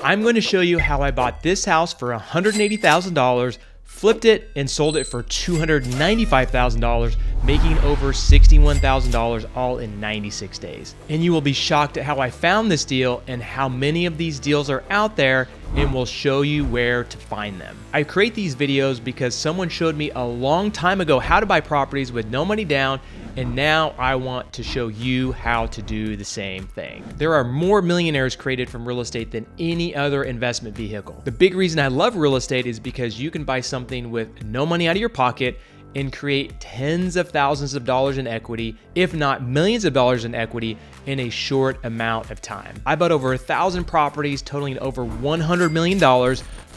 I'm going to show you how I bought this house for $180,000, flipped it, and sold it for $295,000, making over $61,000 all in 96 days. And you will be shocked at how I found this deal and how many of these deals are out there, and we'll show you where to find them. I create these videos because someone showed me a long time ago how to buy properties with no money down, and now I want to show you how to do the same thing. There are more millionaires created from real estate than any other investment vehicle. The big reason I love real estate is because you can buy something with no money out of your pocket and create tens of thousands of dollars in equity, if not millions of dollars in equity, in a short amount of time. I bought over 1,000 properties totaling over $100 million,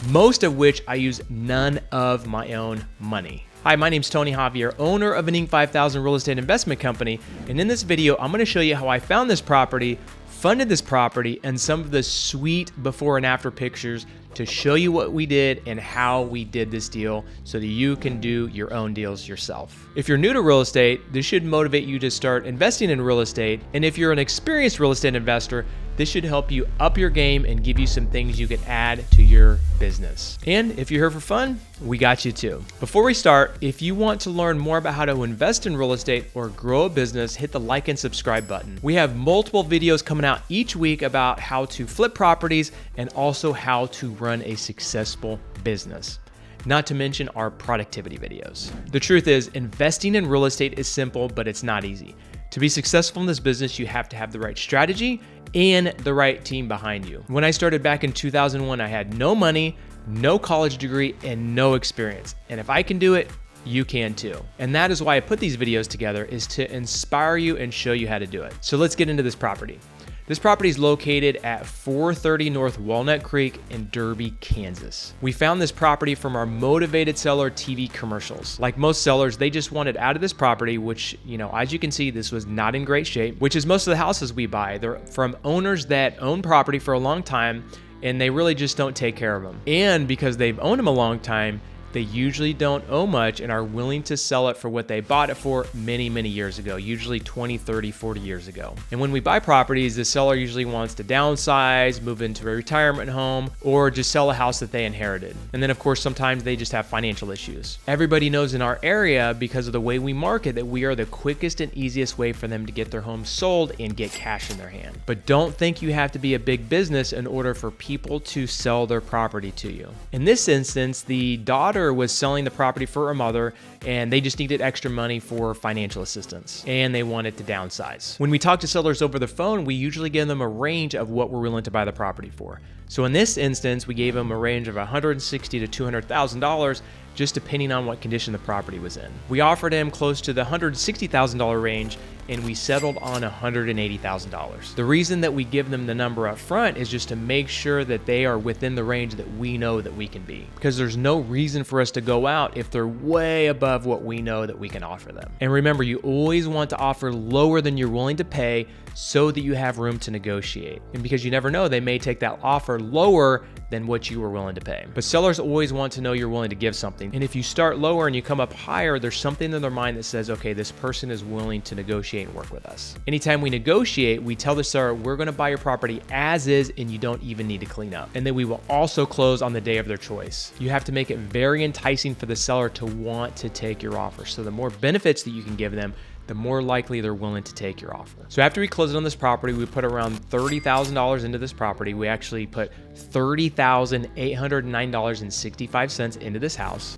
most of which I use none of my own money. Hi, my name's Tony Javier, owner of an Inc. 5000 real estate investment company, and in this video, I'm going to show you how I found this property, funded this property, and some of the sweet before and after pictures to show you what we did and how we did this deal so that you can do your own deals yourself. If you're new to real estate, this should motivate you to start investing in real estate. And if you're an experienced real estate investor, this should help you up your game and give you some things you can add to your business. And if you're here for fun, we got you too. Before we start, if you want to learn more about how to invest in real estate or grow a business, hit the like and subscribe button. We have multiple videos coming out each week about how to flip properties and also how to run a successful business. Not to mention our productivity videos. The truth is, investing in real estate is simple, but it's not easy. To be successful in this business, you have to have the right strategy and the right team behind you. When I started back in 2001, I had no money, no college degree, and no experience. And if I can do it, you can too. And that is why I put these videos together, is to inspire you and show you how to do it. So let's get into this property. This property is located at 430 North Walnut Creek in Derby, Kansas. We found this property from our motivated seller TV commercials. Like most sellers, they just wanted out of this property, which, as you can see, this was not in great shape, which is most of the houses we buy. They're from owners that own property for a long time, and they really just don't take care of them. And because they've owned them a long time, they usually don't owe much and are willing to sell it for what they bought it for many, many years ago, usually 20, 30, 40 years ago. And when we buy properties, the seller usually wants to downsize, move into a retirement home, or just sell a house that they inherited. And then of course, sometimes they just have financial issues. Everybody knows in our area, because of the way we market, that we are the quickest and easiest way for them to get their home sold and get cash in their hand. But don't think you have to be a big business in order for people to sell their property to you. In this instance, the daughter was selling the property for her mother, and they just needed extra money for financial assistance, and they wanted to downsize. When we talk to sellers over the phone, we usually give them a range of what we're willing to buy the property for. So in this instance, we gave them a range of $160,000 to $200,000, just depending on what condition the property was in. We offered him close to the $160,000 range, and we settled on $180,000. The reason that we give them the number up front is just to make sure that they are within the range that we know that we can be, because there's no reason for us to go out if they're way above what we know that we can offer them. And remember, you always want to offer lower than you're willing to pay so that you have room to negotiate. And because you never know, they may take that offer lower than what you were willing to pay. But sellers always want to know you're willing to give something. And if you start lower and you come up higher, there's something in their mind that says, okay, this person is willing to negotiate and work with us. Anytime we negotiate, we tell the seller, we're gonna buy your property as is, and you don't even need to clean up. And then we will also close on the day of their choice. You have to make it very enticing for the seller to want to take your offer. So the more benefits that you can give them, the more likely they're willing to take your offer. So after we closed on this property, we put around $30,000 into this property. We actually put $30,809.65 into this house.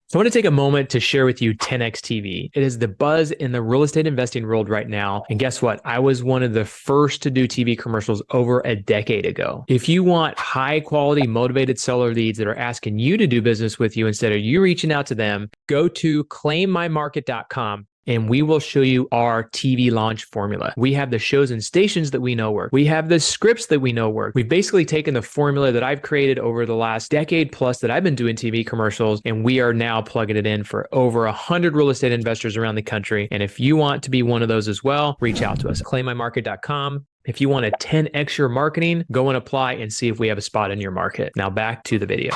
So I want to take a moment to share with you 10X TV. It is the buzz in the real estate investing world right now. And guess what? I was one of the first to do TV commercials over a decade ago. If you want high quality, motivated seller leads that are asking you to do business with you instead of you reaching out to them, go to claimmymarket.com. And we will show you our TV launch formula. We have the shows and stations that we know work. We have the scripts that we know work. We've basically taken the formula that I've created over the last decade plus that I've been doing TV commercials, and we are now plugging it in for over 100 real estate investors around the country. And if you want to be one of those as well, reach out to us at claimmymarket.com. If you want to 10x your marketing, go and apply and see if we have a spot in your market. Now back to the video.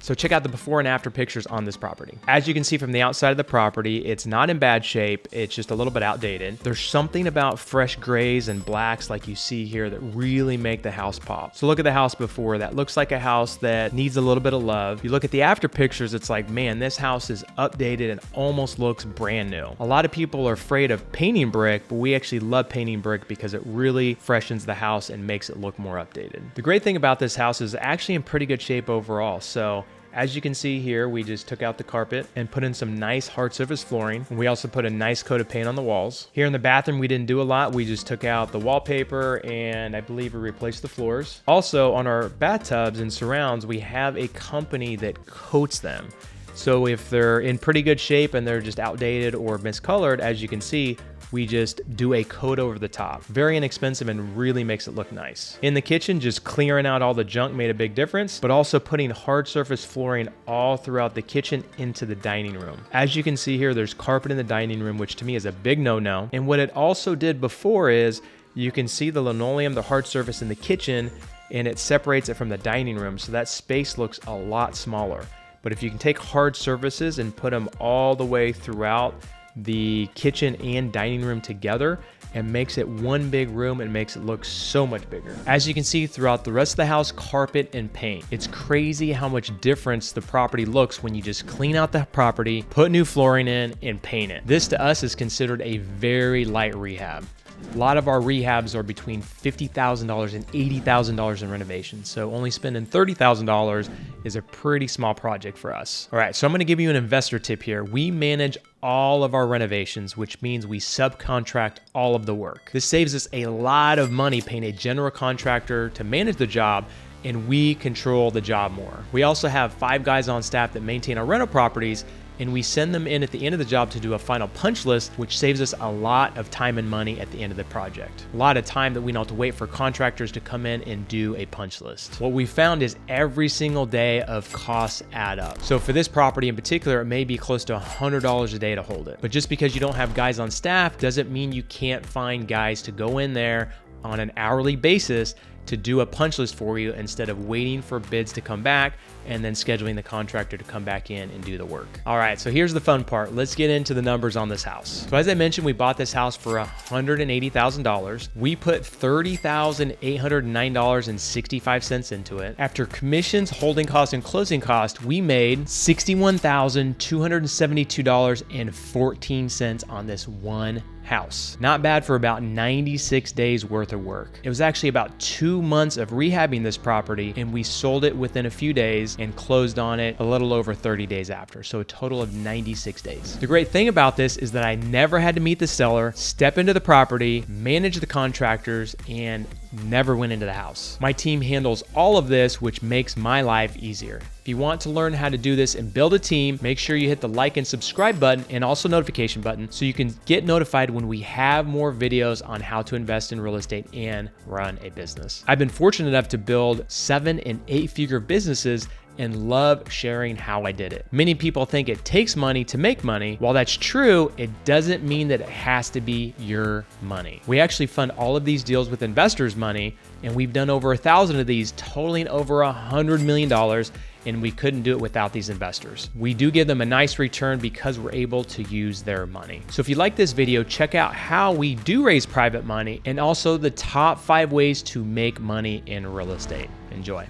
So check out the before and after pictures on this property. As you can see from the outside of the property, it's not in bad shape. It's just a little bit outdated. There's something about fresh grays and blacks like you see here that really make the house pop. So look at the house before. That looks like a house that needs a little bit of love. You look at the after pictures, it's like, man, this house is updated and almost looks brand new. A lot of people are afraid of painting brick, but we actually love painting brick because it really freshens the house and makes it look more updated. The great thing about this house is actually in pretty good shape overall. So as you can see here, we just took out the carpet and put in some nice hard surface flooring. And we also put a nice coat of paint on the walls. Here in the bathroom, we didn't do a lot. We just took out the wallpaper and I believe we replaced the floors. Also on our bathtubs and surrounds, we have a company that coats them. So if they're in pretty good shape and they're just outdated or miscolored, as you can see, we just do a coat over the top. Very inexpensive and really makes it look nice. In the kitchen, just clearing out all the junk made a big difference, but also putting hard surface flooring all throughout the kitchen into the dining room. As you can see here, there's carpet in the dining room, which to me is a big no-no. And what it also did before is you can see the linoleum, the hard surface in the kitchen, and it separates it from the dining room. So that space looks a lot smaller. But if you can take hard surfaces and put them all the way throughout the kitchen and dining room together, and makes it one big room and makes it look so much bigger. As you can see throughout the rest of the house, carpet and paint. It's crazy how much difference the property looks when you just clean out the property, put new flooring in, and paint it. This to us is considered a very light rehab. A lot of our rehabs are between $50,000 and $80,000 in renovations. So only spending $30,000 is a pretty small project for us. All right, so I'm gonna give you an investor tip here. We manage all of our renovations, which means we subcontract all of the work. This saves us a lot of money paying a general contractor to manage the job, and we control the job more. We also have 5 guys on staff that maintain our rental properties, and we send them in at the end of the job to do a final punch list, which saves us a lot of time and money at the end of the project. A lot of time that we don't have to wait for contractors to come in and do a punch list. What we found is every single day of costs add up. So for this property in particular, it may be close to $100 a day to hold it. But just because you don't have guys on staff doesn't mean you can't find guys to go in there on an hourly basis to do a punch list for you instead of waiting for bids to come back and then scheduling the contractor to come back in and do the work. All right, so here's the fun part. Let's get into the numbers on this house. So as I mentioned, we bought this house for $180,000. We put $30,809.65 into it. After commissions, holding costs, and closing costs, we made $61,272.14 on this one house. Not bad for about 96 days worth of work. It was actually about 2 months of rehabbing this property, and we sold it within a few days and closed on it a little over 30 days after. So a total of 96 days. The great thing about this is that I never had to meet the seller, step into the property, manage the contractors, and never went into the house. My team handles all of this, which makes my life easier. If you want to learn how to do this and build a team, make sure you hit the like and subscribe button and also notification button so you can get notified when we have more videos on how to invest in real estate and run a business. I've been fortunate enough to build 7- and 8-figure businesses and love sharing how I did it. Many people think it takes money to make money. While that's true, it doesn't mean that it has to be your money. We actually fund all of these deals with investors' money, and we've done over 1,000 of these, totaling over $100 million, and we couldn't do it without these investors. We do give them a nice return because we're able to use their money. So if you like this video, check out how we do raise private money and also the top 5 ways to make money in real estate. Enjoy.